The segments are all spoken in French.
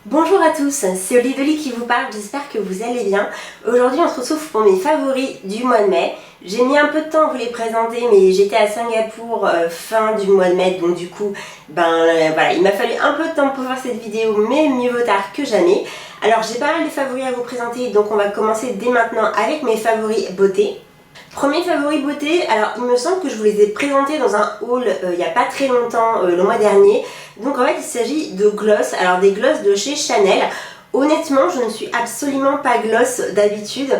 Bonjour à tous, c'est Olively qui vous parle, j'espère que vous allez bien. Aujourd'hui on se retrouve pour mes favoris du mois de mai. J'ai mis un peu de temps à vous les présenter mais j'étais à Singapour fin du mois de mai, donc du coup voilà, il m'a fallu un peu de temps pour faire cette vidéo, mais mieux vaut tard que jamais. Alors j'ai pas mal de favoris à vous présenter, donc on va commencer dès maintenant avec mes favoris beauté. Premier favori beauté, alors il me semble que je vous les ai présentés dans un haul il n'y a pas très longtemps, le mois dernier. Donc en fait il s'agit de gloss, alors des gloss de chez Chanel. Honnêtement je ne suis absolument pas gloss d'habitude.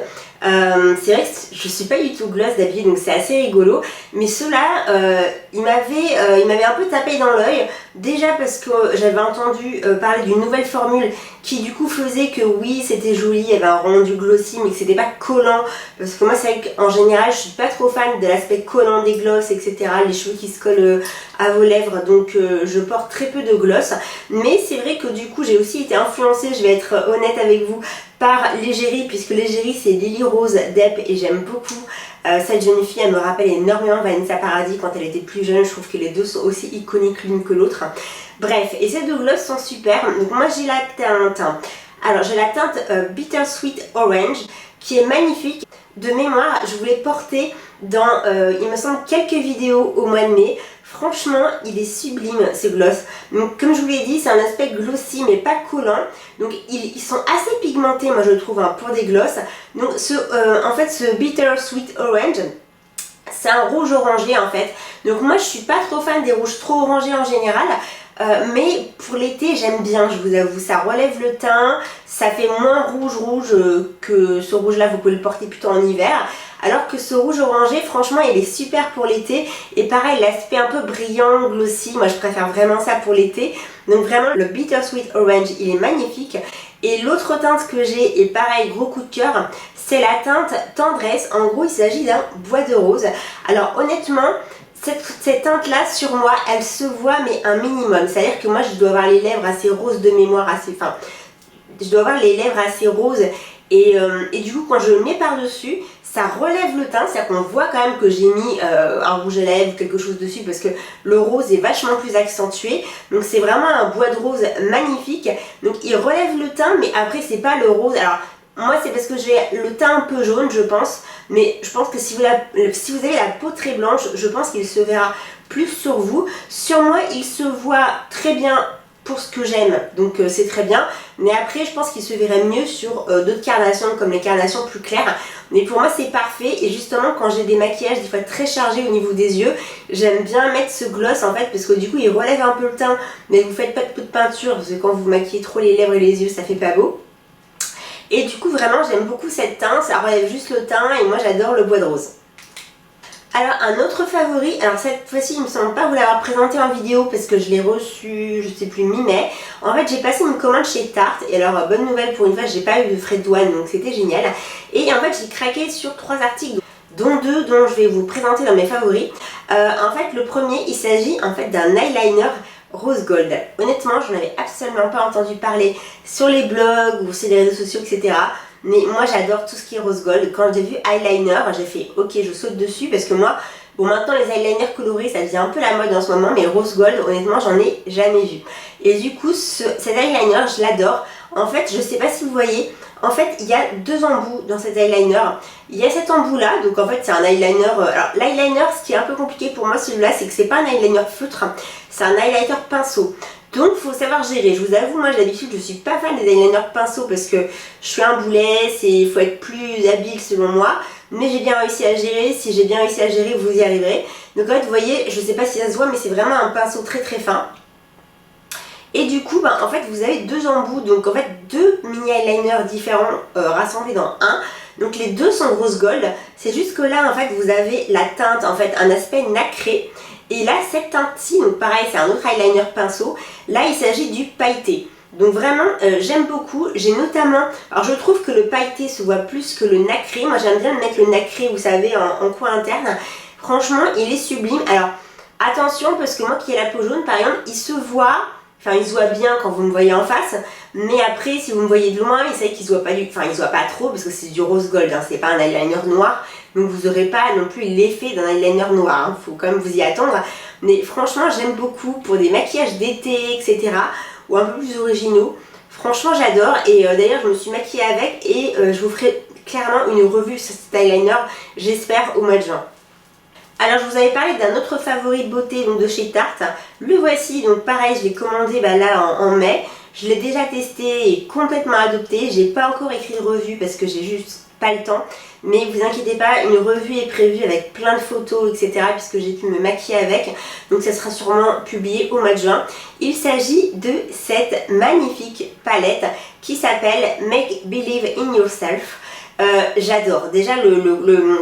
C'est vrai que je suis pas du tout gloss d'habitude, donc c'est assez rigolo. Mais ceux-là, ils m'avaient un peu tapé dans l'œil. Déjà parce que j'avais entendu parler d'une nouvelle formule qui du coup faisait que oui c'était joli, il y avait un rendu glossy mais que c'était pas collant. Parce que moi c'est vrai qu'en général je suis pas trop fan de l'aspect collant des gloss, etc. Les cheveux qui se collent à vos lèvres, donc je porte très peu de gloss. Mais c'est vrai que du coup j'ai aussi été influencée, je vais être honnête avec vous, par l'égérie, puisque l'égérie c'est Lily Rose d'Ep et j'aime beaucoup cette jeune fille. Elle me rappelle énormément Vanessa Paradis quand elle était plus jeune. Je trouve que les deux sont aussi iconiques l'une que l'autre. Bref, et ces deux gloss sont super. Donc moi j'ai la teinte, alors j'ai la teinte Bittersweet Orange qui est magnifique. De mémoire, je voulais porter dans, il me semble, quelques vidéos au mois de mai. Franchement, il est sublime ce gloss. Donc comme je vous l'ai dit, c'est un aspect glossy mais pas collant. Donc ils sont assez pigmentés, moi je trouve, hein, pour des gloss. Donc en fait ce Bittersweet Orange, c'est un rouge orangé en fait. Donc moi je suis pas trop fan des rouges trop orangés en général. Mais pour l'été j'aime bien, je vous avoue, ça relève le teint, ça fait moins rouge que ce rouge là, vous pouvez le porter plutôt en hiver. Alors que ce rouge orangé, franchement il est super pour l'été. Et pareil, l'aspect un peu brillant, glossy, moi je préfère vraiment ça pour l'été. Donc vraiment le Bittersweet Orange il est magnifique. Et l'autre teinte que j'ai, et pareil gros coup de cœur, c'est la teinte Tendresse. En gros il s'agit d'un bois de rose. Alors honnêtement, cette teinte là sur moi elle se voit mais un minimum, c'est à dire que moi je dois avoir les lèvres assez roses de mémoire, je dois avoir les lèvres assez roses et du coup quand je le mets par dessus ça relève le teint, c'est à dire qu'on voit quand même que j'ai mis un rouge à lèvres, quelque chose dessus, parce que le rose est vachement plus accentué. Donc c'est vraiment un bois de rose magnifique, donc il relève le teint mais après c'est pas le rose. Alors moi c'est parce que j'ai le teint un peu jaune je pense, mais je pense que si vous avez la peau très blanche, je pense qu'il se verra plus sur vous. Sur moi il se voit très bien pour ce que j'aime, donc c'est très bien, mais après je pense qu'il se verrait mieux sur d'autres carnations comme les carnations plus claires. Mais pour moi c'est parfait, et justement quand j'ai des maquillages des fois très chargés au niveau des yeux, j'aime bien mettre ce gloss en fait, parce que du coup il relève un peu le teint mais vous faites pas de peinture, parce que quand vous maquillez trop les lèvres et les yeux ça fait pas beau. Et du coup vraiment j'aime beaucoup cette teinte, ça relève juste le teint et moi j'adore le bois de rose. Alors un autre favori, alors cette fois-ci il me semble pas vous l'avoir présenté en vidéo parce que je l'ai reçu, je sais plus, mi-mai. En fait j'ai passé une commande chez Tarte, et alors bonne nouvelle, pour une fois j'ai pas eu de frais de douane, donc c'était génial. Et en fait j'ai craqué sur 3 articles, dont 2 dont je vais vous présenter dans mes favoris. En fait le premier il s'agit en fait d'un eyeliner rose gold. Honnêtement j'en avais absolument pas entendu parler sur les blogs ou sur les réseaux sociaux, etc. Mais moi j'adore tout ce qui est rose gold. Quand j'ai vu eyeliner, j'ai fait ok, je saute dessus, parce que moi, bon maintenant les eyeliners colorés ça devient un peu la mode en ce moment, mais rose gold honnêtement j'en ai jamais vu. Et du coup cet eyeliner je l'adore. En fait je sais pas si vous voyez, en fait il y a 2 embouts dans cet eyeliner. Il y a cet embout là, donc en fait c'est un eyeliner, alors l'eyeliner, ce qui est un peu compliqué pour moi celui-là, c'est que c'est pas un eyeliner feutre, c'est un eyeliner pinceau. Donc il faut savoir gérer. Je vous avoue, moi d'habitude je suis pas fan des eyeliners pinceaux parce que je suis un boulet, il faut être plus habile selon moi. Mais j'ai bien réussi à gérer. Si j'ai bien réussi à gérer, vous y arriverez. Donc en fait vous voyez, je sais pas si ça se voit, mais c'est vraiment un pinceau très très fin. Et du coup en fait vous avez 2 embouts, donc en fait 2 mini eyeliners différents rassemblés dans un. Donc les 2 sont rose gold. C'est juste que là en fait vous avez la teinte, en fait un aspect nacré. Et là cette teinte-ci, donc pareil c'est un autre eyeliner pinceau, là il s'agit du pailleté. Donc vraiment j'aime beaucoup, j'ai notamment, alors je trouve que le pailleté se voit plus que le nacré, moi j'aime bien mettre le nacré vous savez en coin interne. Franchement il est sublime. Alors attention parce que moi qui ai la peau jaune par exemple, il se voit, enfin il se voit bien quand vous me voyez en face, mais après si vous me voyez de loin, il sait qu'il se voit pas il se voit pas trop parce que c'est du rose gold, hein, c'est pas un eyeliner noir. Donc vous n'aurez pas non plus l'effet d'un eyeliner noir, hein. Faut quand même vous y attendre. Mais franchement j'aime beaucoup pour des maquillages d'été, etc. ou un peu plus originaux. Franchement j'adore et d'ailleurs je me suis maquillée avec et je vous ferai clairement une revue sur cet eyeliner, j'espère au mois de juin. Alors je vous avais parlé d'un autre favori beauté donc de chez Tarte, le voici, donc pareil je l'ai commandé là en mai, je l'ai déjà testé et complètement adopté, j'ai pas encore écrit de revue parce que j'ai juste pas le temps, mais vous inquiétez pas, une revue est prévue avec plein de photos etc puisque j'ai pu me maquiller avec, donc ça sera sûrement publié au mois de juin. Il s'agit de cette magnifique palette qui s'appelle Make Believe in Yourself. J'adore, déjà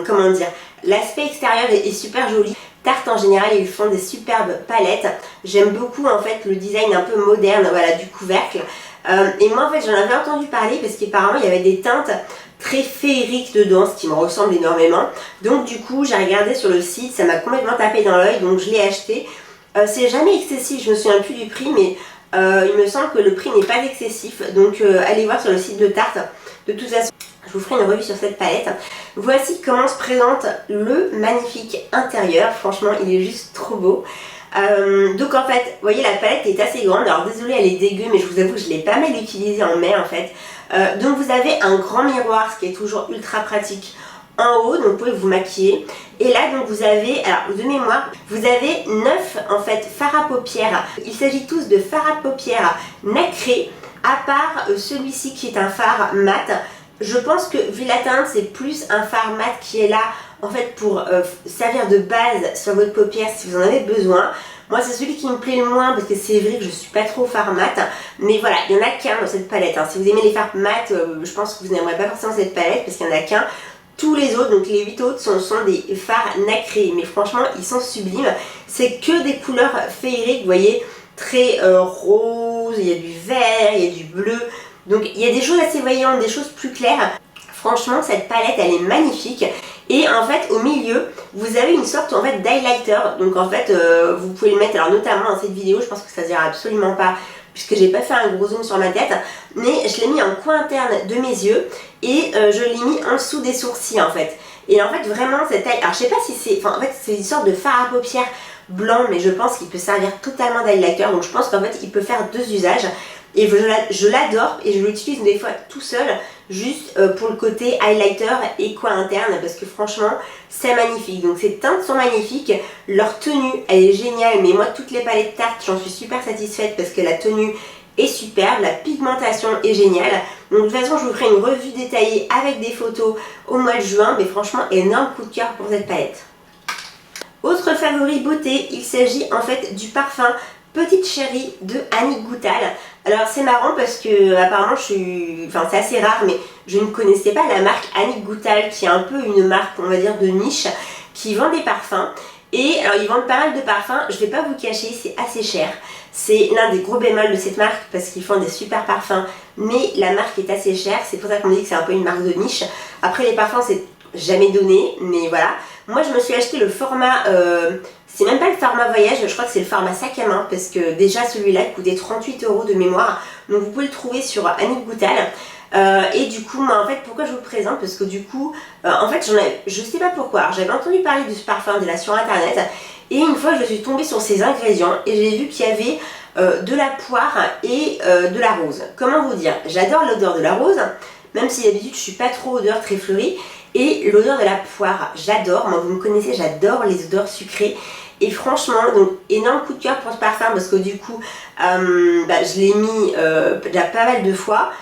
comment dire, l'aspect extérieur est super joli. Tarte en général ils font des superbes palettes, j'aime beaucoup en fait le design un peu moderne voilà, du couvercle. Et moi en fait j'en avais entendu parler parce qu'apparemment il y avait des teintes très féeriques dedans, ce qui me ressemble énormément. Donc du coup j'ai regardé sur le site, ça m'a complètement tapé dans l'œil, donc je l'ai acheté. C'est jamais excessif, je me souviens plus du prix, mais il me semble que le prix n'est pas excessif, donc allez voir sur le site de Tarte. De toute façon je vous ferai une revue sur cette palette. Voici comment se présente le magnifique intérieur, franchement il est juste trop beau. Donc en fait, vous voyez la palette est assez grande, alors désolée elle est dégueu mais je vous avoue que je l'ai pas mal utilisée en mai en fait. Donc vous avez un grand miroir, ce qui est toujours ultra pratique en haut, donc vous pouvez vous maquiller. Et là donc vous avez, alors de mémoire, vous avez 9 en fait fards à paupières. Il s'agit tous de fards à paupières nacrés, à part celui-ci qui est un fard mat. Je pense que vu la teinte c'est plus un fard mat qui est là en fait pour servir de base sur votre paupière si vous en avez besoin. Moi c'est celui qui me plaît le moins parce que c'est vrai que je suis pas trop fard mat, mais voilà, il n'y en a qu'un dans cette palette. Si vous aimez les fards mat, je pense que vous n'aimerez pas forcément cette palette parce qu'il n'y en a qu'un. Tous les autres, donc les 8 autres sont des fards nacrés, mais franchement ils sont sublimes. C'est que des couleurs féeriques, vous voyez, très rose, il y a du vert, il y a du bleu. Donc il y a des choses assez voyantes, des choses plus claires. Franchement cette palette elle est magnifique. Et en fait au milieu vous avez une sorte en fait d'highlighter. Donc en fait vous pouvez le mettre, alors notamment dans cette vidéo je pense que ça se verra absolument pas puisque j'ai pas fait un gros zoom sur ma tête, mais je l'ai mis en coin interne de mes yeux et je l'ai mis en dessous des sourcils en fait. Et en fait vraiment cette taille, alors je sais pas si c'est, en fait c'est une sorte de fard à paupières blanc, mais je pense qu'il peut servir totalement d'highlighter, donc je pense qu'en fait il peut faire deux usages. Et je l'adore et je l'utilise des fois tout seul juste pour le côté highlighter et coin interne parce que franchement c'est magnifique. Donc ces teintes sont magnifiques, leur tenue elle est géniale, mais moi toutes les palettes Tarte j'en suis super satisfaite parce que la tenue est superbe, la pigmentation est géniale. Donc de toute façon je vous ferai une revue détaillée avec des photos au mois de juin, mais franchement énorme coup de cœur pour cette palette. Autre favori beauté, il s'agit en fait du parfum Petite Chérie de Annick Goutal. Alors c'est marrant parce que apparemment c'est assez rare, mais je ne connaissais pas la marque Annick Goutal qui est un peu une marque on va dire de niche qui vend des parfums. Et alors ils vendent pas mal de parfums, je vais pas vous cacher, c'est assez cher. C'est l'un des gros bémols de cette marque parce qu'ils font des super parfums, mais la marque est assez chère, c'est pour ça qu'on dit que c'est un peu une marque de niche. Après les parfums c'est jamais donné, mais voilà. Moi je me suis acheté le format, c'est même pas le format voyage, je crois que c'est le format sac à main parce que déjà celui-là coûtait 38 € de mémoire, donc vous pouvez le trouver sur Annick Goutal. Et du coup moi en fait pourquoi je vous le présente, parce que du coup en fait je sais pas pourquoi, j'avais entendu parler de ce parfum là sur internet et une fois je suis tombée sur ses ingrédients et j'ai vu qu'il y avait de la poire et de la rose. Comment vous dire, j'adore l'odeur de la rose, même si d'habitude je suis pas trop odeur très fleurie. Et l'odeur de la poire, j'adore, moi vous me connaissez, j'adore les odeurs sucrées. Et franchement, donc énorme coup de cœur pour ce parfum parce que du coup, je l'ai mis déjà pas mal de fois.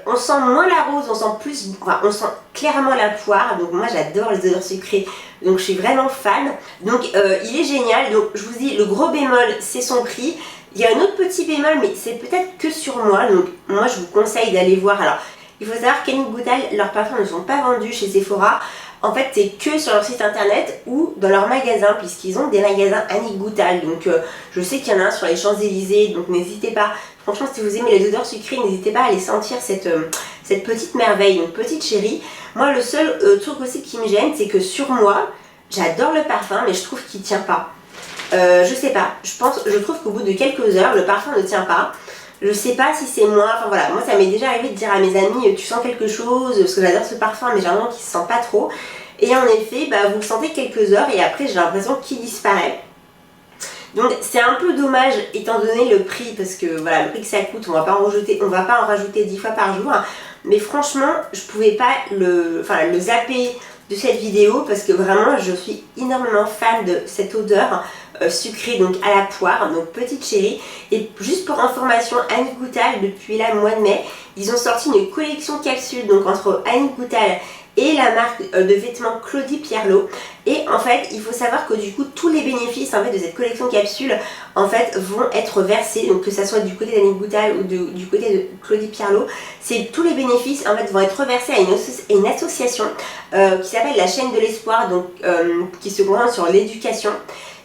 On sent moins la rose, on sent plus, on sent clairement la poire. Donc moi j'adore les odeurs sucrées, donc je suis vraiment fan. Donc il est génial, donc je vous dis le gros bémol c'est son prix. Il y a un autre petit bémol mais c'est peut-être que sur moi, donc moi je vous conseille d'aller voir. Alors il faut savoir qu'Annick Goutal, leurs parfums ne sont pas vendus chez Sephora. En fait, c'est que sur leur site internet ou dans leur magasin, puisqu'ils ont des magasins Annick Goutal. Donc, je sais qu'il y en a un sur les Champs-Élysées, donc n'hésitez pas. Franchement, si vous aimez les odeurs sucrées, n'hésitez pas à aller sentir cette petite merveille, une petite chérie. Moi, le seul truc aussi qui me gêne, c'est que sur moi, j'adore le parfum, mais je trouve qu'il tient pas. Je sais pas, je trouve qu'au bout de quelques heures, le parfum ne tient pas. Je sais pas si c'est moi, enfin voilà, moi ça m'est déjà arrivé de dire à mes amis tu sens quelque chose, parce que j'adore ce parfum mais j'ai l'impression qu'il se sent pas trop. Et en effet, vous le sentez quelques heures et après j'ai l'impression qu'il disparaît. Donc c'est un peu dommage étant donné le prix, parce que voilà, le prix que ça coûte, on va pas en rajouter 10 fois par jour. Mais franchement, je pouvais pas le zapper de cette vidéo parce que vraiment je suis énormément fan de cette odeur sucrée, donc à la poire, donc Petite Chérie. Et juste pour information, Annick Goutal, depuis le mois de mai, ils ont sorti une collection capsule, donc entre Annick Goutal et la marque de vêtements Claudie Pierlot. Et en fait, il faut savoir que du coup, tous les bénéfices en fait de cette collection capsule en fait vont être versés, donc que ça soit du côté d'Annick Goutal ou du côté de Claudie Pierlot, c'est tous les bénéfices en fait vont être reversés à une association qui s'appelle la chaîne de l'espoir, donc qui se concentre sur l'éducation.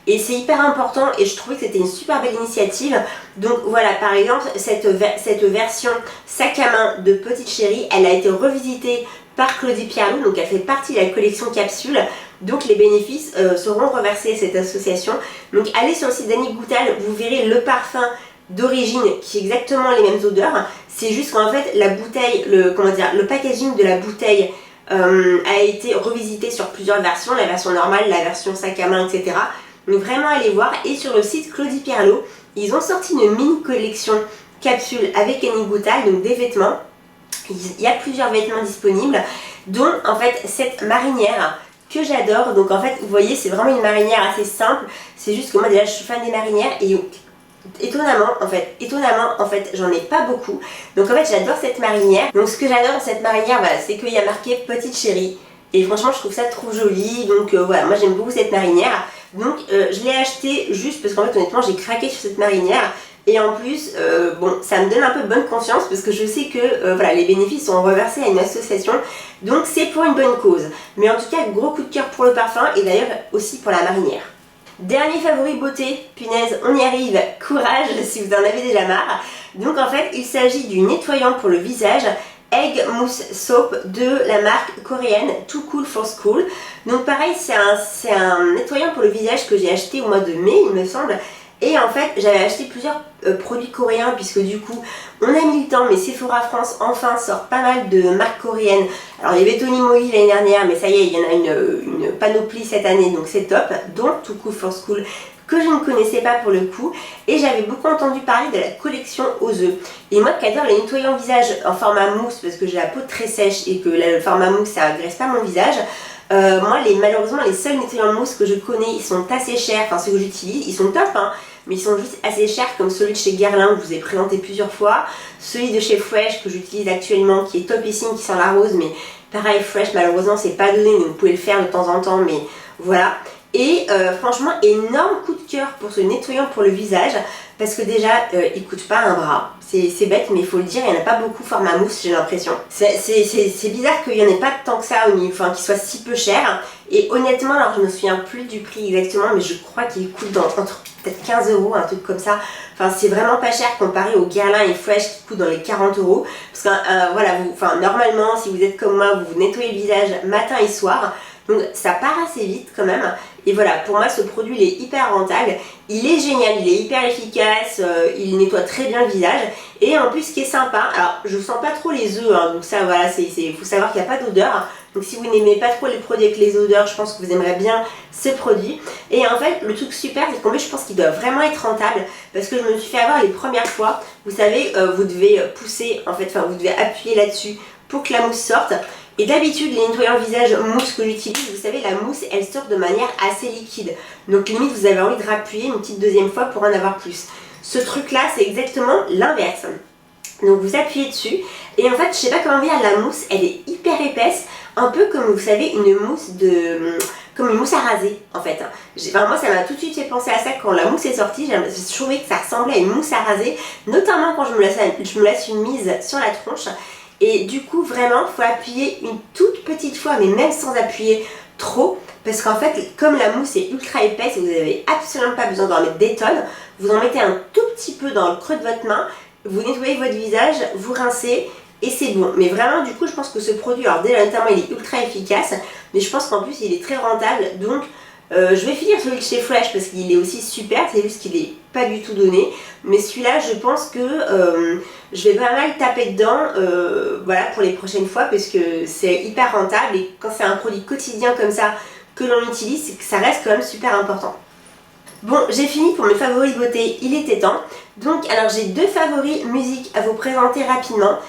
Et c'est hyper important et je trouvais que c'était une super belle initiative. Donc voilà, par exemple, cette version sac à main de Petite Chérie, elle a été revisitée par Claudie Pierlot, donc elle fait partie de la collection capsule. Donc les bénéfices seront reversés à cette association. Donc allez sur le site d'Annick Goutal, vous verrez le parfum d'origine qui est exactement les mêmes odeurs. C'est juste qu'en fait la bouteille, le packaging de la bouteille a été revisité sur plusieurs versions, la version normale, la version sac à main, etc. Donc vraiment allez voir. Et sur le site Claudie Pierlot, ils ont sorti une mini collection capsule avec Annick Goutal, donc des vêtements. Il y a plusieurs vêtements disponibles, dont en fait cette marinière que j'adore. Donc en fait vous voyez, c'est vraiment une marinière assez simple. C'est juste que moi déjà je suis fan des marinières et étonnamment en fait j'en ai pas beaucoup. Donc en fait j'adore cette marinière. Donc ce que j'adore dans cette marinière, voilà, c'est qu'il y a marqué Petite Chérie. Et franchement je trouve ça trop joli. Donc voilà, moi j'aime beaucoup cette marinière. Donc je l'ai acheté juste parce qu'en fait honnêtement j'ai craqué sur cette marinière. Et en plus, bon, ça me donne un peu bonne conscience parce que je sais que voilà, les bénéfices sont reversés à une association. Donc c'est pour une bonne cause. Mais en tout cas, gros coup de cœur pour le parfum et d'ailleurs aussi pour la marinière. Dernier favori beauté, punaise, on y arrive, courage si vous en avez déjà marre. Donc en fait, il s'agit du nettoyant pour le visage Egg Mousse Soap de la marque coréenne Too Cool for School. Donc pareil, c'est un nettoyant pour le visage que j'ai acheté au mois de mai, il me semble. Et en fait, j'avais acheté plusieurs produits coréens puisque du coup, on a mis le temps, mais Sephora France enfin sort pas mal de marques coréennes. Alors il y avait Tony Moly l'année dernière, mais ça y est, il y en a une panoplie cette année, donc c'est top. Dont Too Cool for School, que je ne connaissais pas pour le coup. Et j'avais beaucoup entendu parler de la collection aux œufs. Et moi qui adore les nettoyants visage en format mousse, parce que j'ai la peau très sèche et que le format mousse, ça agresse pas mon visage. Moi, malheureusement, les seuls nettoyants mousse que je connais, ils sont assez chers, enfin ceux que j'utilise, ils sont top, hein, mais ils sont juste assez chers, comme celui de chez Guerlain que je vous ai présenté plusieurs fois, celui de chez Fresh que j'utilise actuellement, qui est topissime, qui sent la rose, mais pareil, Fresh, malheureusement, c'est pas donné, mais vous pouvez le faire de temps en temps, mais voilà. Et franchement, énorme coup de cœur pour ce nettoyant pour le visage, parce que déjà, il coûte pas un bras. C'est bête, mais il faut le dire, il n'y en a pas beaucoup format mousse, j'ai l'impression. C'est bizarre qu'il n'y en ait pas tant que ça, enfin qu'il soit si peu cher. Et honnêtement, alors je me souviens plus du prix exactement, mais je crois qu'il coûte entre peut-être 15 €, un truc comme ça. Enfin, c'est vraiment pas cher comparé au Guerlain et Fresh qui coûtent dans les 40 €. Parce que voilà, normalement, si vous êtes comme moi, vous nettoyez le visage matin et soir. Donc ça part assez vite quand même. Et voilà, pour moi ce produit il est hyper rentable, il est génial, il est hyper efficace, il nettoie très bien le visage. Et en plus ce qui est sympa, alors je sens pas trop les œufs, hein, donc ça voilà, il faut savoir qu'il n'y a pas d'odeur. Donc si vous n'aimez pas trop les produits avec les odeurs, je pense que vous aimerez bien ce produit. Et en fait le truc super, c'est qu'en fait je pense qu'il doit vraiment être rentable, parce que je me suis fait avoir les premières fois. Vous savez, vous devez pousser, en fait, enfin vous devez appuyer là-dessus pour que la mousse sorte. Et d'habitude, les nettoyants visage mousse que j'utilise, vous savez, la mousse, elle sort de manière assez liquide. Donc limite, vous avez envie de rappuyer une petite deuxième fois pour en avoir plus. Ce truc-là, c'est exactement l'inverse. Donc vous appuyez dessus, et en fait, je sais pas comment dire, la mousse, elle est hyper épaisse, un peu comme, vous savez, comme une mousse à raser, en fait. Moi, ça m'a tout de suite fait penser à ça quand la mousse est sortie. J'ai trouvé que ça ressemblait à une mousse à raser, notamment quand je me la suis mise sur la tronche. Et du coup, vraiment, il faut appuyer une toute petite fois, mais même sans appuyer trop, parce qu'en fait, comme la mousse est ultra épaisse et vous n'avez absolument pas besoin d'en mettre des tonnes, vous en mettez un tout petit peu dans le creux de votre main, vous nettoyez votre visage, vous rincez et c'est bon. Mais vraiment, du coup, je pense que ce produit, alors déjà, notamment, il est ultra efficace, mais je pense qu'en plus, il est très rentable. Donc, je vais finir celui de chez Fresh parce qu'il est aussi super, c'est juste qu'il n'est pas du tout donné. Mais celui-là, je pense que je vais pas mal taper dedans voilà, pour les prochaines fois, parce que c'est hyper rentable. Et quand c'est un produit quotidien comme ça que l'on utilise, ça reste quand même super important. Bon, j'ai fini pour mes favoris beauté, il était temps. Donc, alors j'ai 2 favoris musique à vous présenter rapidement.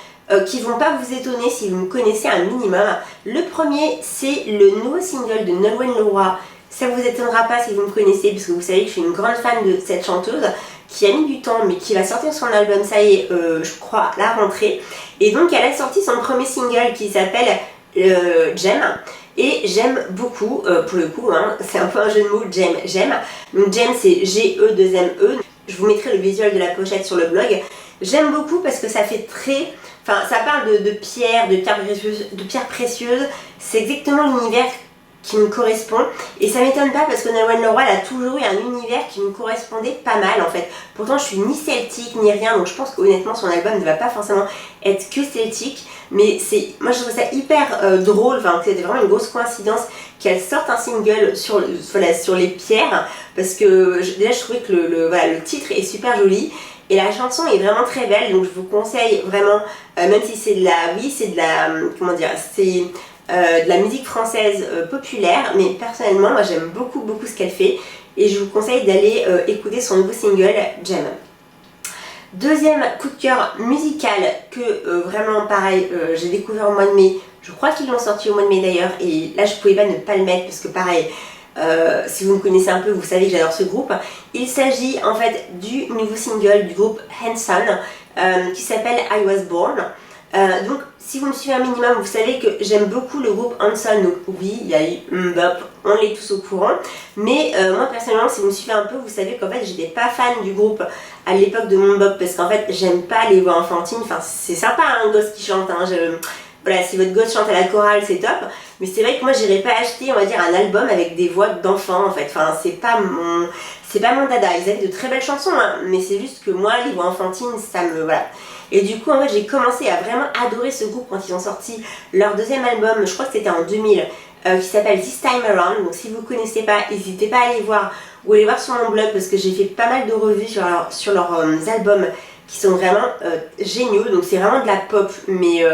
Qui vont pas vous étonner si vous me connaissez un minimum. Le premier, c'est le nouveau single de Nolwenn Leroy. Ça vous étonnera pas si vous me connaissez, parce que vous savez que je suis une grande fan de cette chanteuse qui a mis du temps, mais qui va sortir son album, ça y est, je crois, à la rentrée. Et donc, elle a sorti son premier single qui s'appelle J'aime. Et j'aime beaucoup, pour le coup, hein, c'est un peu un jeu de mots, j'aime. Donc, j'aime, c'est G-E-2-M-E. Je vous mettrai le visuel de la pochette sur le blog. J'aime beaucoup parce que ça fait très... Enfin, ça parle de pierres, de pierres précieuses. C'est exactement l'univers qui me correspond. Et ça m'étonne pas parce que Nolwenn Leroy, elle a toujours eu un univers qui me correspondait pas mal en fait. Pourtant, je suis ni celtique ni rien, donc je pense qu'honnêtement, son album ne va pas forcément être que celtique. Mais moi, je trouve ça hyper drôle. Enfin, c'était vraiment une grosse coïncidence qu'elle sorte un single sur les pierres. Parce que déjà, je trouvais que le titre est super joli. Et la chanson est vraiment très belle, donc je vous conseille vraiment, même si c'est de la musique française populaire, mais personnellement, moi j'aime beaucoup ce qu'elle fait, et je vous conseille d'aller écouter son nouveau single, J'aime. Deuxième coup de cœur musical que vraiment pareil, j'ai découvert au mois de mai, je crois qu'ils l'ont sorti au mois de mai d'ailleurs, et là je pouvais pas ne pas le mettre parce que pareil, si vous me connaissez un peu, vous savez que j'adore ce groupe. Il s'agit en fait du nouveau single du groupe Hanson qui s'appelle I Was Born. Donc si vous me suivez un minimum, vous savez que j'aime beaucoup le groupe Hanson. Donc oui, il y a eu Mbop, on est tous au courant. Mais moi personnellement, si vous me suivez un peu, vous savez qu'en fait j'étais pas fan du groupe à l'époque de mon Mbop parce qu'en fait j'aime pas les voix enfantines. Enfin c'est sympa un gosse qui chante, hein, voilà, si votre gosse chante à la chorale, c'est top. Mais c'est vrai que moi, j'irais pas acheter, on va dire, un album avec des voix d'enfants, en fait. Enfin, c'est pas mon dada. Ils avaient de très belles chansons, hein, mais c'est juste que moi, les voix enfantines, ça me... Voilà. Et du coup, en fait, j'ai commencé à vraiment adorer ce groupe quand ils ont sorti leur deuxième album, je crois que c'était en 2000, qui s'appelle This Time Around. Donc, si vous connaissez pas, n'hésitez pas à aller voir ou aller voir sur mon blog parce que j'ai fait pas mal de revues sur leurs albums qui sont vraiment géniaux. Donc, c'est vraiment de la pop, mais...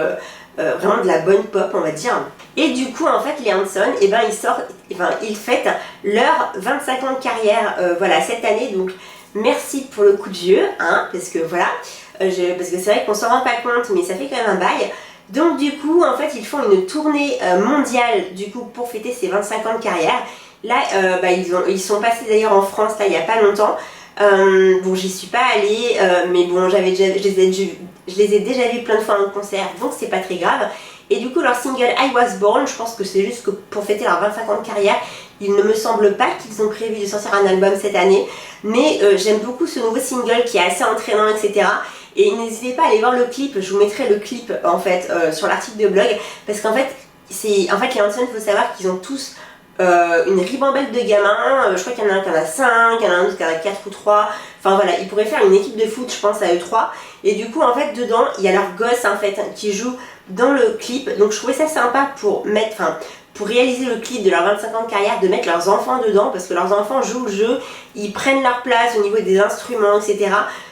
vraiment de la bonne pop on va dire. Et du coup en fait les Hanson ils fêtent leur 25 ans de carrière voilà cette année, donc merci pour le coup de vieux hein, parce que voilà parce que c'est vrai qu'on s'en rend pas compte mais ça fait quand même un bail. Donc du coup en fait ils font une tournée mondiale du coup pour fêter ces 25 ans de carrière. Là ils sont passés d'ailleurs en France là il y a pas longtemps. Bon j'y suis pas allée mais bon je les ai déjà vus plein de fois en concert donc c'est pas très grave. Et du coup leur single I Was Born, je pense que c'est juste que pour fêter leurs 25 ans de carrière, il ne me semble pas qu'ils ont prévu de sortir un album cette année, mais j'aime beaucoup ce nouveau single qui est assez entraînant etc. Et n'hésitez pas à aller voir le clip, je vous mettrai le clip en fait sur l'article de blog parce qu'en fait les Hanson, il faut savoir qu'ils ont tous une ribambelle de gamins, je crois qu'il y en a un qui en a 5, il y en a un autre qui en a 4 ou 3, enfin voilà, ils pourraient faire une équipe de foot je pense à eux 3, et du coup en fait dedans il y a leurs gosses en fait qui jouent dans le clip, donc je trouvais ça sympa pour réaliser le clip de leurs 25 ans de carrière, de mettre leurs enfants dedans, parce que leurs enfants jouent le jeu, ils prennent leur place au niveau des instruments etc.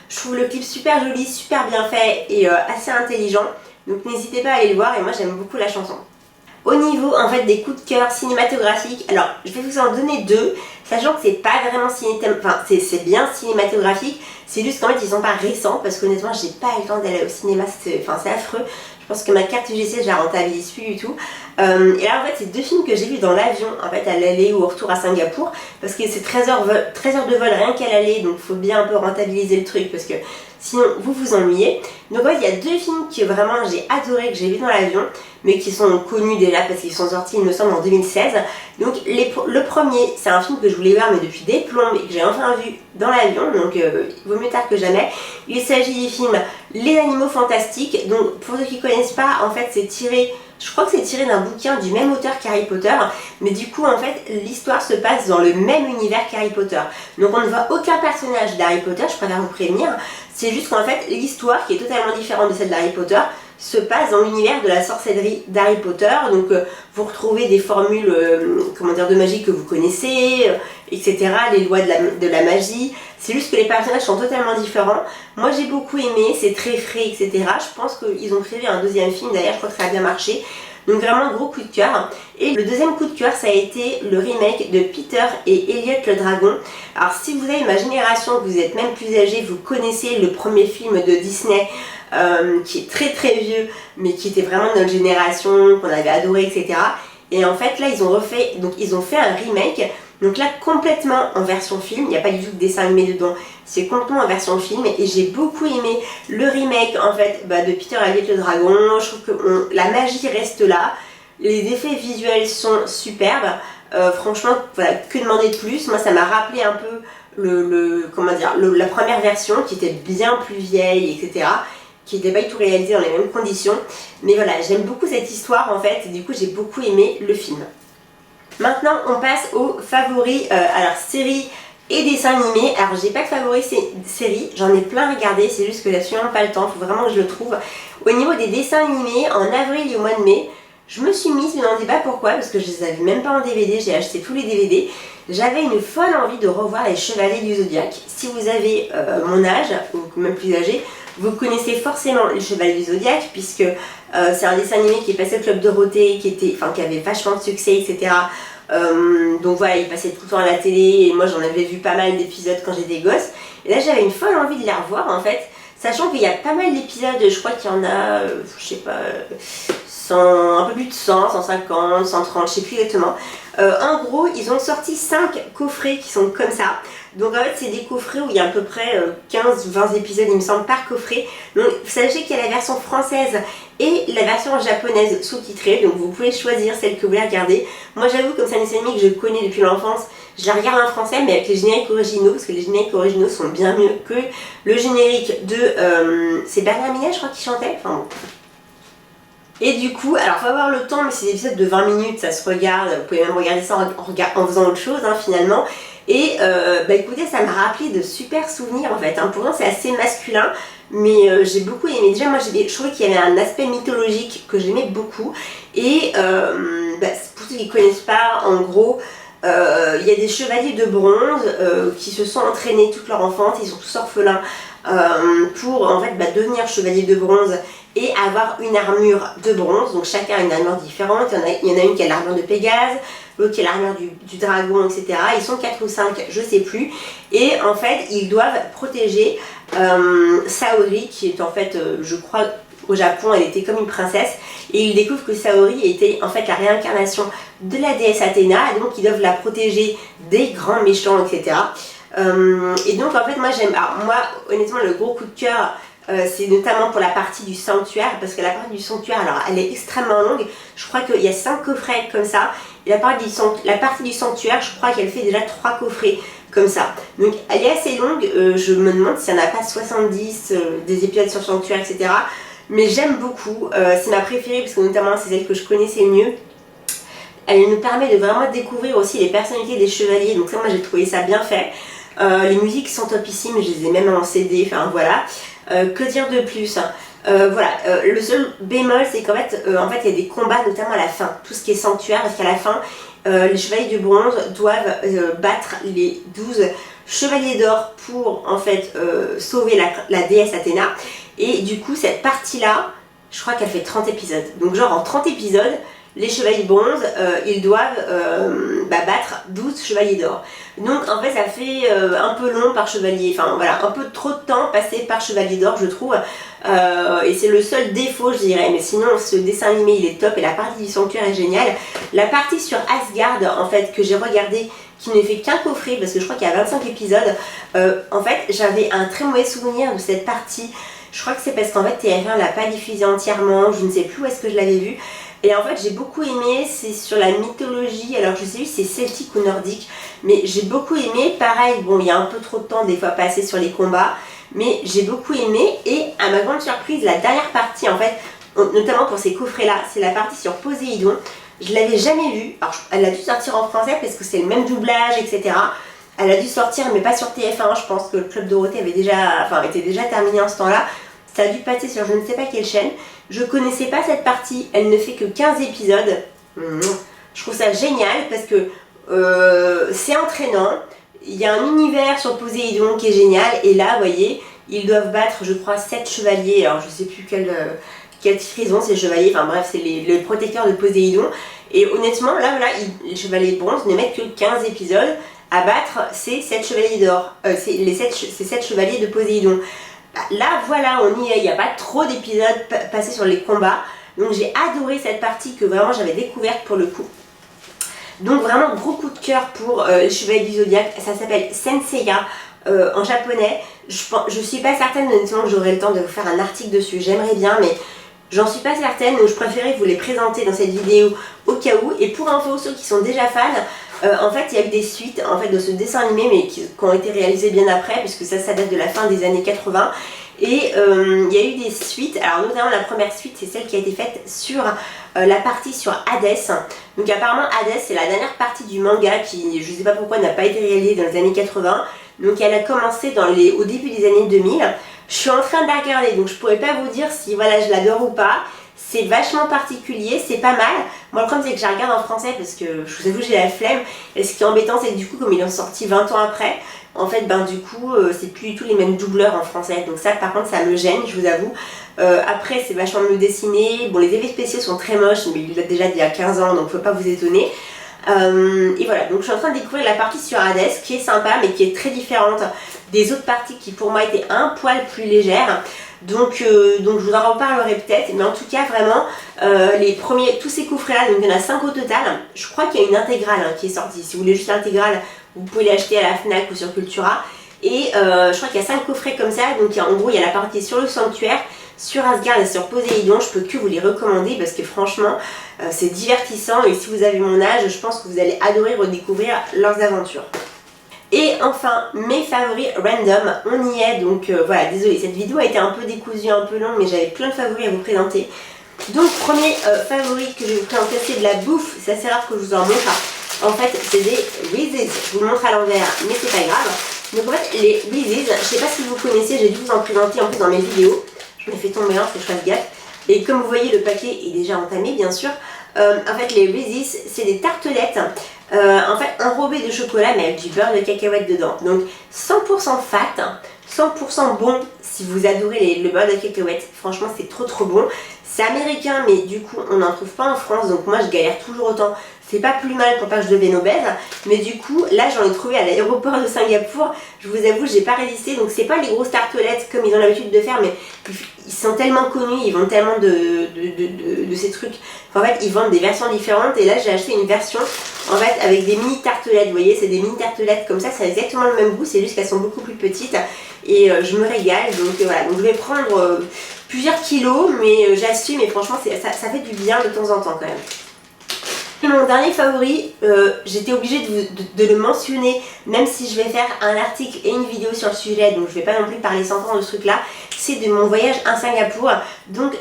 Je trouve le clip super joli, super bien fait et assez intelligent, donc n'hésitez pas à aller le voir et moi j'aime beaucoup la chanson. Au niveau en fait des coups de cœur cinématographiques, alors je vais vous en donner 2, sachant que c'est pas vraiment c'est bien cinématographique, c'est juste qu'en fait ils sont pas récents parce qu'honnêtement j'ai pas eu le temps d'aller au cinéma, c'est affreux. Je pense que ma carte UGC je la rentabilise plus du tout. Et là en fait c'est 2 films que j'ai vus dans l'avion en fait à l'aller ou au retour à Singapour parce que c'est 13 heures de vol rien qu'à l'aller, donc faut bien un peu rentabiliser le truc parce que sinon vous vous ennuyez. Donc en fait il y a 2 films que vraiment j'ai adoré, que j'ai vu dans l'avion mais qui sont connus déjà parce qu'ils sont sortis il me semble en 2016. Donc le premier c'est un film que je voulais voir mais depuis des plombes et que j'ai enfin vu dans l'avion, donc vaut mieux tard que jamais. Il s'agit du film Les Animaux Fantastiques. Donc pour ceux qui ne connaissent pas, en fait c'est tiré, je crois que c'est tiré d'un bouquin du même auteur qu'Harry Potter, mais du coup en fait l'histoire se passe dans le même univers qu'Harry Potter. Donc on ne voit aucun personnage d'Harry Potter, je préfère vous prévenir, c'est juste qu'en fait l'histoire qui est totalement différente de celle d'Harry Potter se passe dans l'univers de la sorcellerie d'Harry Potter, donc vous retrouvez des formules de magie que vous connaissez, etc., les lois de la magie, c'est juste que les personnages sont totalement différents. Moi j'ai beaucoup aimé, c'est très frais, etc. Je pense qu'ils ont prévu un deuxième film, d'ailleurs je crois que ça a bien marché. Donc vraiment gros coup de cœur. Et le deuxième coup de cœur, ça a été le remake de Peter et Elliot le Dragon. Alors si vous avez ma génération, que vous êtes même plus âgé, vous connaissez le premier film de Disney qui est très très vieux, mais qui était vraiment de notre génération, qu'on avait adoré, etc. Et en fait là ils ont fait un remake. Donc là complètement en version film, il n'y a pas du tout de dessin animé dedans, c'est complètement en version film et j'ai beaucoup aimé le remake en fait de Peter et Elliot le Dragon. Je trouve que la magie reste là, les effets visuels sont superbes, franchement voilà, que demander de plus. Moi ça m'a rappelé un peu la première version qui était bien plus vieille, etc. Qui n'était pas du tout réalisée dans les mêmes conditions. Mais voilà, j'aime beaucoup cette histoire en fait et du coup j'ai beaucoup aimé le film. Maintenant on passe aux favoris, alors séries et dessins animés. Alors j'ai pas de favoris séries, j'en ai plein à regarder, c'est juste que j'ai absolument pas le temps, faut vraiment que je le trouve. Au niveau des dessins animés, en avril et au mois de mai, je me suis mise, mais on ne dit pas pourquoi, parce que je les avais même pas en DVD, j'ai acheté tous les DVD. J'avais une folle envie de revoir les Chevaliers du Zodiaque. Si vous avez mon âge, ou même plus âgé, vous connaissez forcément les Chevaliers du Zodiaque, puisque c'est un dessin animé qui est passé au Club Dorothée, qui avait vachement de succès, etc. Donc voilà, il passait tout le temps à la télé, et moi j'en avais vu pas mal d'épisodes quand j'étais gosse. Et là j'avais une folle envie de les revoir en fait, sachant qu'il y a pas mal d'épisodes, je crois qu'il y en a, je sais pas, 100, un peu plus de 100, 150, 130, je sais plus exactement. En gros, ils ont sorti 5 coffrets qui sont comme ça. Donc en fait, c'est des coffrets où il y a à peu près 15-20 épisodes, il me semble, par coffret. Donc sachez qu'il y a la version française et la version japonaise sous-titrée. Donc vous pouvez choisir celle que vous voulez regarder. Moi j'avoue, comme c'est un dessin animé que je connais depuis l'enfance, je la regarde en français, mais avec les génériques originaux, parce que les génériques originaux sont bien mieux que le générique de... c'est Bernard Minet, je crois, qui chantait. Enfin bon. Et du coup, alors faut avoir le temps, mais c'est des épisodes de 20 minutes, ça se regarde, vous pouvez même regarder ça en faisant autre chose finalement. Et écoutez, ça m'a rappelé de super souvenirs en fait. Pour moi c'est assez masculin, mais j'ai beaucoup aimé. Déjà moi je trouvais qu'il y avait un aspect mythologique que j'aimais beaucoup. Et pour ceux qui ne connaissent pas, en gros, il y a des chevaliers de bronze qui se sont entraînés toute leur enfance, ils sont tous orphelins pour en fait devenir chevalier de bronze et avoir une armure de bronze. Donc chacun a une armure différente, il y en a une qui a l'armure de Pégase, l'autre qui a l'armure du dragon, etc. Ils sont 4 ou 5, je sais plus. Et en fait ils doivent protéger Saori, qui est en fait, je crois, au Japon, elle était comme une princesse, et ils découvrent que Saori était en fait la réincarnation de la déesse Athéna, et donc ils doivent la protéger des grands méchants, etc. Et donc en fait moi j'aime, alors moi honnêtement le gros coup de cœur c'est notamment pour la partie du sanctuaire, parce que la partie du sanctuaire, alors elle est extrêmement longue, je crois qu'il y a 5 coffrets comme ça, et la partie du sanctuaire, je crois qu'elle fait déjà 3 coffrets comme ça, donc elle est assez longue. Je me demande s'il n'y en a pas 70 des épisodes sur le sanctuaire, etc. Mais j'aime beaucoup, c'est ma préférée parce que notamment c'est celle que je connaissais le mieux. Elle nous permet de vraiment découvrir aussi les personnalités des chevaliers, donc ça moi j'ai trouvé ça bien fait. Les musiques sont topissimes, je les ai même en CD, enfin voilà. Que dire de plus, le seul bémol c'est qu'en fait, il y a des combats notamment à la fin, tout ce qui est sanctuaire, parce qu'à la fin les chevaliers de bronze doivent battre les 12 chevaliers d'or pour en fait sauver la déesse Athéna. Et du coup cette partie là, je crois qu'elle fait 30 épisodes, donc genre en 30 épisodes les chevaliers de bronze, ils doivent battre 12 chevaliers d'or. Donc en fait ça fait un peu long par chevalier, enfin voilà, un peu trop de temps passé par chevalier d'or je trouve. Et c'est le seul défaut je dirais, mais sinon ce dessin animé il est top et la partie du sanctuaire est géniale. La partie sur Asgard en fait que j'ai regardé, qui ne fait qu'un coffret parce que je crois qu'il y a 25 épisodes, en fait j'avais un très mauvais souvenir de cette partie. Je crois que c'est parce qu'en fait TF1 l'a pas diffusé entièrement, je ne sais plus où est-ce que je l'avais vu. Et en fait j'ai beaucoup aimé, c'est sur la mythologie, alors je sais plus si c'est celtique ou nordique, mais j'ai beaucoup aimé. Pareil, bon il y a un peu trop de temps des fois passé sur les combats, mais j'ai beaucoup aimé. Et à ma grande surprise, la dernière partie en fait, notamment pour ces coffrets là, c'est la partie sur Poséidon. Je l'avais jamais vue, alors elle a dû sortir en français parce que c'est le même doublage, etc. Elle a dû sortir mais pas sur TF1, je pense que le Club Dorothée était déjà terminé en ce temps-là. Ça a dû passer sur je ne sais pas quelle chaîne. Je connaissais pas cette partie, elle ne fait que 15 épisodes. Je trouve ça génial parce que c'est entraînant. Il y a un univers sur Poséidon qui est génial. Et là, vous voyez, ils doivent battre, je crois, 7 chevaliers. Alors, je sais plus quelle trahison, c'est le chevalier, enfin bref, c'est le protecteur de Poséidon. Et honnêtement, là voilà, les chevaliers de bronze ne mettent que 15 épisodes à battre ces 7 chevaliers d'or, ces 7 chevaliers de Poséidon. Là voilà, on y est, il n'y a pas trop d'épisodes passés sur les combats. Donc j'ai adoré cette partie que vraiment j'avais découverte pour le coup. Donc vraiment gros coup de cœur pour les chevaliers du zodiaque, ça s'appelle Senseiya en japonais. Je suis pas certaine honnêtement que j'aurai le temps de vous faire un article dessus, j'aimerais bien mais j'en suis pas certaine, donc je préférais vous les présenter dans cette vidéo au cas où. Et pour info, ceux qui sont déjà fans, en fait il y a eu des suites en fait, de ce dessin animé mais qui ont été réalisées bien après puisque ça date de la fin des années 80. Et il y a eu des suites, alors notamment la première suite c'est celle qui a été faite sur la partie sur Hades. Donc apparemment Hades c'est la dernière partie du manga qui, je sais pas pourquoi, n'a pas été réalisée dans les années 80. Donc elle a commencé au début des années 2000. Je suis en train de la regarder donc je pourrais pas vous dire si voilà je l'adore ou pas. C'est vachement particulier, c'est pas mal. Moi le problème c'est que je la regarde en français parce que je vous avoue j'ai la flemme. Et ce qui est embêtant c'est que du coup comme ils ont sorti 20 ans après, en fait ben du coup c'est plus du tout les mêmes doubleurs en français. Donc ça par contre ça me gêne, je vous avoue. Après c'est vachement mieux dessiné. Bon les effets spéciaux sont très moches mais il l'a déjà dit il y a 15 ans donc faut pas vous étonner. Et voilà, donc je suis en train de découvrir la partie sur Hades qui est sympa mais qui est très différente des autres parties qui pour moi étaient un poil plus légères. Donc je vous en reparlerai peut-être, mais en tout cas vraiment tous ces coffrets là, donc il y en a 5 au total. Je crois qu'il y a une intégrale qui est sortie, si vous voulez juste l'intégrale vous pouvez l'acheter à la Fnac ou sur Cultura. Et je crois qu'il y a 5 coffrets comme ça, donc en gros il y a la partie sur le sanctuaire, sur Asgard et sur Poséidon. Je peux que vous les recommander parce que franchement c'est divertissant et si vous avez mon âge je pense que vous allez adorer redécouvrir leurs aventures. Et enfin, mes favoris random, on y est, donc voilà, désolé, cette vidéo a été un peu décousue, un peu longue, mais j'avais plein de favoris à vous présenter. Donc, premier favori que je vais vous présenter, c'est de la bouffe, c'est assez rare que je vous en montre. En fait, c'est des Reese's, je vous le montre à l'envers, mais c'est pas grave. Donc en fait, les Reese's, je sais pas si vous connaissez, j'ai dû vous en présenter en plus dans mes vidéos. Je me fais tomber un, c'est que je fasse gaffe. Et comme vous voyez, le paquet est déjà entamé, bien sûr. En fait, les Reese's, c'est des tartelettes. En fait enrobé de chocolat mais avec du beurre de cacahuète dedans. Donc 100% fat, 100% bon si vous adorez le beurre de cacahuète. Franchement c'est trop bon. C'est américain mais du coup on n'en trouve pas en France donc moi je galère toujours autant. C'est pas plus mal pour pas que je devienne obèse. Mais du coup là j'en ai trouvé à l'aéroport de Singapour. Je vous avoue j'ai pas résisté. Donc c'est pas les grosses tartelettes comme ils ont l'habitude de faire mais ils sont tellement connus, ils vendent tellement de ces trucs. En fait ils vendent des versions différentes et là j'ai acheté une version en fait avec des mini tartelettes, vous voyez c'est des mini tartelettes comme ça exactement le même goût, c'est juste qu'elles sont beaucoup plus petites et je me régale donc voilà, donc je vais prendre plusieurs kilos mais j'assume et franchement ça fait du bien de temps en temps quand même. Et mon dernier favori, j'étais obligée de le mentionner même si je vais faire un article et une vidéo sur le sujet donc je vais pas non plus parler 100 ans de ce truc là, c'est de mon voyage à Singapour. Donc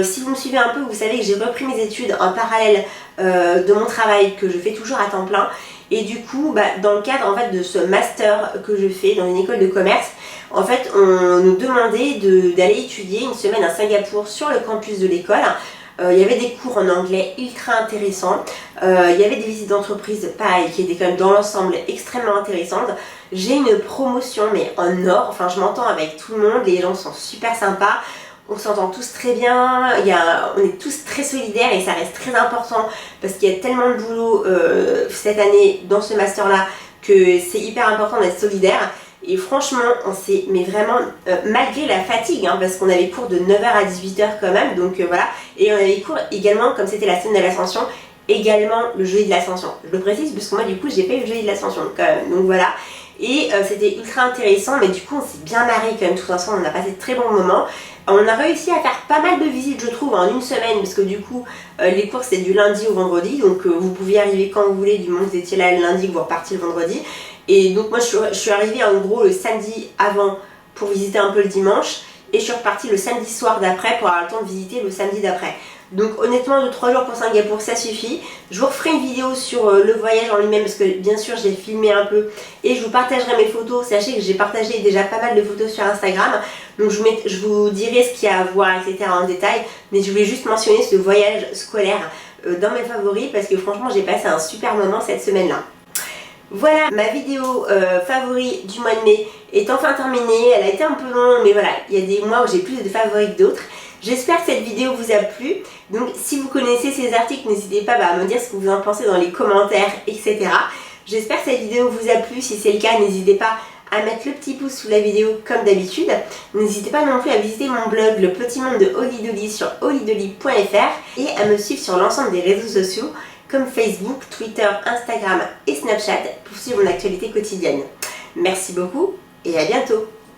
si vous me suivez un peu vous savez que j'ai repris mes études en parallèle de mon travail que je fais toujours à temps plein et du coup dans le cadre en fait de ce master que je fais dans une école de commerce, en fait on nous demandait d'aller étudier une semaine à Singapour sur le campus de l'école. Il y avait des cours en anglais ultra intéressants, il y avait des visites d'entreprise pareil qui étaient quand même dans l'ensemble extrêmement intéressantes. J'ai une promotion mais en or, enfin je m'entends avec tout le monde, les gens sont super sympas, on s'entend tous très bien, on est tous très solidaires et ça reste très important parce qu'il y a tellement de boulot cette année dans ce master là que c'est hyper important d'être solidaire. Et franchement, on s'est, mais vraiment, malgré la fatigue, hein, parce qu'on avait cours de 9 h à 18 h quand même, donc voilà. Et on avait cours également, comme c'était la semaine de l'Ascension, également le jeudi de l'Ascension. Je le précise, parce que moi, du coup, j'ai pas eu le jeudi de l'Ascension quand même, donc voilà. Et c'était ultra intéressant, mais du coup, on s'est bien marré quand même, tout ensemble, on a passé de très bons moments. On a réussi à faire pas mal de visites, je trouve, en une semaine, parce que du coup, les cours, c'est du lundi au vendredi, donc vous pouviez arriver quand vous voulez, du moment que vous étiez là le lundi, que vous repartiez le vendredi. Et donc moi je suis arrivée en gros le samedi avant pour visiter un peu le dimanche et je suis repartie le samedi soir d'après pour avoir le temps de visiter le samedi d'après. Donc honnêtement 2-3 jours pour Singapour ça suffit. Je vous referai une vidéo sur le voyage en lui-même parce que bien sûr j'ai filmé un peu et je vous partagerai mes photos. Sachez que j'ai partagé déjà pas mal de photos sur Instagram. Donc je vous dirai ce qu'il y a à voir etc en détail. Mais je voulais juste mentionner ce voyage scolaire dans mes favoris parce que franchement j'ai passé un super moment cette semaine-là. Voilà, ma vidéo favori du mois de mai est enfin terminée. Elle a été un peu longue, mais voilà, il y a des mois où j'ai plus de favoris que d'autres. J'espère que cette vidéo vous a plu. Donc si vous connaissez ces articles, n'hésitez pas à me dire ce que vous en pensez dans les commentaires, etc. J'espère que cette vidéo vous a plu. Si c'est le cas, n'hésitez pas à mettre le petit pouce sous la vidéo comme d'habitude. N'hésitez pas non plus à visiter mon blog Le Petit Monde de Holly Dolly sur hollydolly.fr et à me suivre sur l'ensemble des réseaux sociaux comme Facebook, Twitter, Instagram et Snapchat pour suivre mon actualité quotidienne. Merci beaucoup et à bientôt.